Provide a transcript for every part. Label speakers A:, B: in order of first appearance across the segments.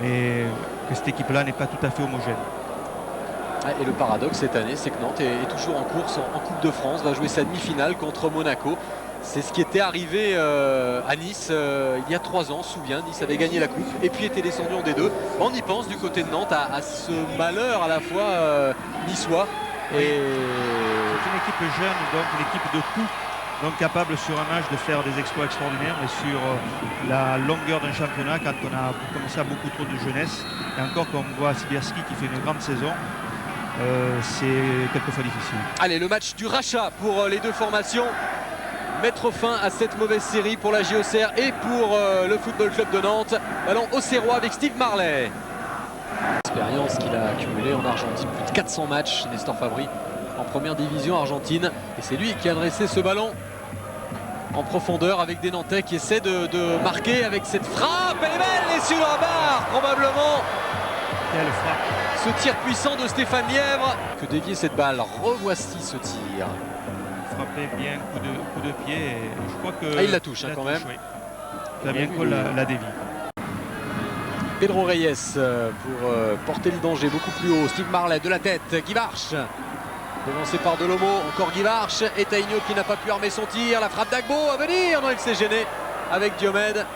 A: mais que cette équipe-là n'est pas tout à fait homogène.
B: Et le paradoxe cette année, c'est que Nantes est toujours en course en Coupe de France, va jouer sa demi-finale contre Monaco. C'est ce qui était arrivé à Nice il y a 3 ans, on se souvient. Nice avait gagné la coupe et puis était descendu en D2. On y pense du côté de Nantes à ce malheur à la fois niçois.
A: Et c'est une équipe jeune, donc une équipe de coups, donc capable sur un match de faire des exploits extraordinaires, mais sur la longueur d'un championnat, quand on a comme ça beaucoup trop de jeunesse, et encore quand on voit Sibierski qui fait une grande saison, c'est quelquefois difficile.
B: Allez, le match du rachat pour les deux formations. Mettre fin à cette mauvaise série pour la JOCR et pour le Football Club de Nantes. Ballon auxerrois avec Steve Marley. L'expérience qu'il a accumulée en Argentine, plus de 400 matchs, Nestor Fabri en première division argentine. Et c'est lui qui a adressé ce ballon en profondeur avec des Nantais qui essaient de marquer avec cette frappe. Elle est belle et sur la barre probablement.
A: Quelle frappe!
B: Ce tir puissant de Stéphane Lièvre. Que dévier cette balle. Revoici ce tir.
A: Frappé bien, coup de pied, et je crois que...
B: il la touche quand même.
A: Oui. Fabien Cole la dévie.
B: Pedro Reyes pour porter le danger beaucoup plus haut. Steve Marley de la tête, Guy Varche. Devancé par Delomo, encore Guy Varche. Et Tainio qui n'a pas pu armer son tir. La frappe d'Agbo à venir. Non, il s'est gêné avec Diomède.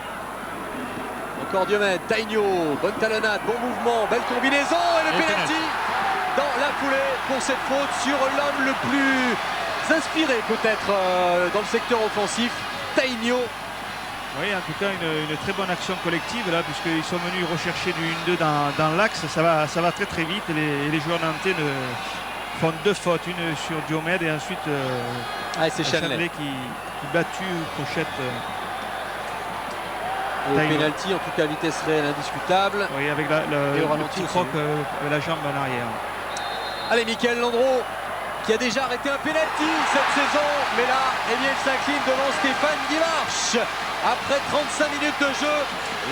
B: Encore Diomède, Tainio, bonne talonnade, bon mouvement, belle combinaison. Et le pénalty dans la foulée pour cette faute sur l'homme le plus inspiré peut-être dans le secteur offensif, Tainio.
A: Oui, en tout cas une très bonne action collective là, puisqu'ils sont venus rechercher du 1-2 dans l'axe. Ça va très très vite. Les joueurs nantais font 2 fautes, une sur Diomède et ensuite
B: c'est Chanlet
A: qui battu Cochette.
B: Le pénalty en tout cas vitesse réelle indiscutable.
A: Oui, avec le petit croc la jambe en arrière.
B: Allez, Michael Landreau qui a déjà arrêté un pénalty cette saison, mais là, eh bien, il s'incline devant Stéphane Guimarch. Après 35 minutes de jeu,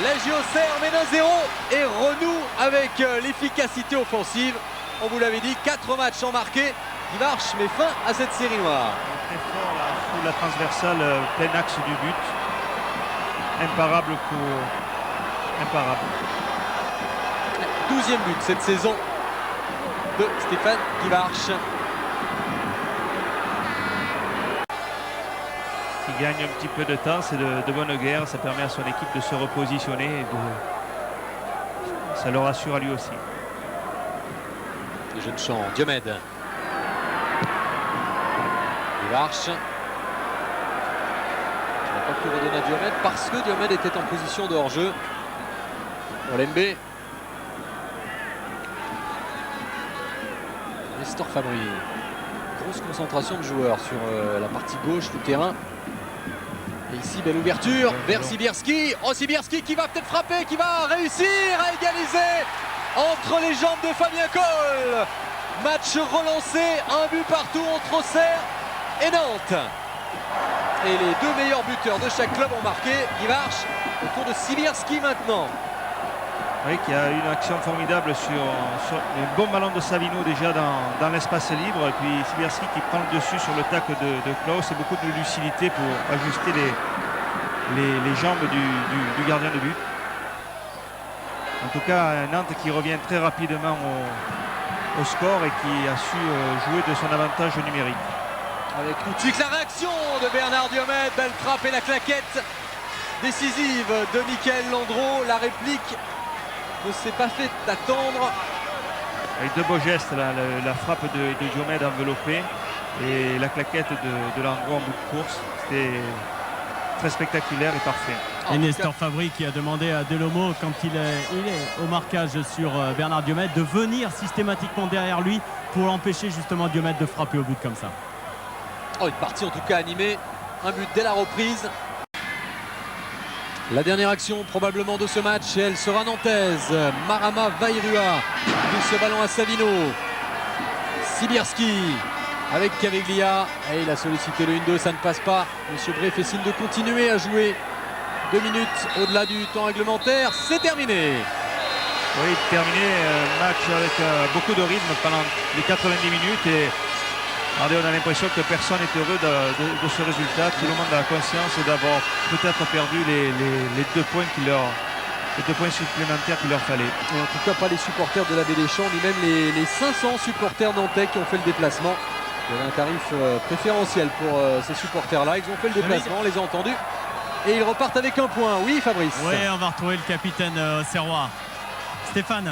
B: la JOCR mène 1-0 et renoue avec l'efficacité offensive. On vous l'avait dit, 4 matchs en marqué. Guimarch met fin à cette série noire.
A: Très fort là, sous la transversale, plein axe du but. Imparable.
B: 12e but cette saison de Stéphane Guimarch.
A: Il gagne un petit peu de temps, c'est de bonne guerre, ça permet à son équipe de se repositionner et ça le rassure à lui aussi.
B: Le jeune champ, Diomède. Guimarch. Il n'a pas pu redonner à Diomède parce que Diomède était en position de hors-jeu. Olembe. Nestor Fabri. Grosse concentration de joueurs sur la partie gauche du terrain. Et ici, belle ouverture vers Sibierski. Oh, Sibierski qui va peut-être frapper, qui va réussir à égaliser entre les jambes de Fabien Cole. Match relancé, un but partout entre Auxerre et Nantes. Et les 2 meilleurs buteurs de chaque club ont marqué. Guimarch au tour de Sibierski maintenant.
A: Oui, qui a une action formidable sur le bon ballon de Savino déjà dans l'espace libre. Et puis Sibierski qui prend le dessus sur le tacle de Klaus et beaucoup de lucidité pour ajuster les jambes du gardien de but. En tout cas, Nantes qui revient très rapidement au score et qui a su jouer de son avantage numérique.
B: Avec tout de suite la réaction de Bernard Diomède, belle frappe et la claquette décisive de Michael Landreau. La réplique ne s'est pas fait attendre.
A: Avec 2 beaux gestes, la frappe de Diomède enveloppée et la claquette de Landreau en bout de course. C'était très spectaculaire et parfait.
C: Et Nestor Fabri qui a demandé à Delomo, quand il est au marquage sur Bernard Diomède, de venir systématiquement derrière lui pour l'empêcher justement Diomède de frapper au but comme ça.
B: Oh, une partie en tout cas animée, un but dès la reprise. La dernière action probablement de ce match, elle sera nantaise. Marama Vairua pousse ce ballon à Savino. Sibierski avec Caveglia. Et il a sollicité le 1-2, ça ne passe pas. Monsieur Bray fait signe de continuer à jouer. 2 minutes au-delà du temps réglementaire, c'est terminé.
A: Oui, terminé, match avec beaucoup de rythme pendant les 90 minutes et on a l'impression que personne n'est heureux de ce résultat. Tout le monde a conscience d'avoir peut-être perdu les 2 points qui leur 2 points supplémentaires qu'il leur fallait.
B: Et en tout cas, pas les supporters de la Baie des Champs, ni même les 500 supporters nantais qui ont fait le déplacement. Il y avait un tarif préférentiel pour ces supporters-là. Ils ont fait le déplacement, on les a entendus. Et ils repartent avec un point. Oui, Fabrice.
C: Oui, on va retrouver le capitaine auxerrois. Stéphane,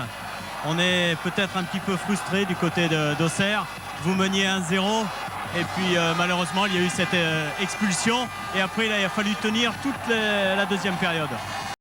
C: on est peut-être un petit peu frustré du côté d'Auxerre. Vous meniez 1-0 et puis malheureusement il y a eu cette expulsion et après il a fallu tenir toute la deuxième période.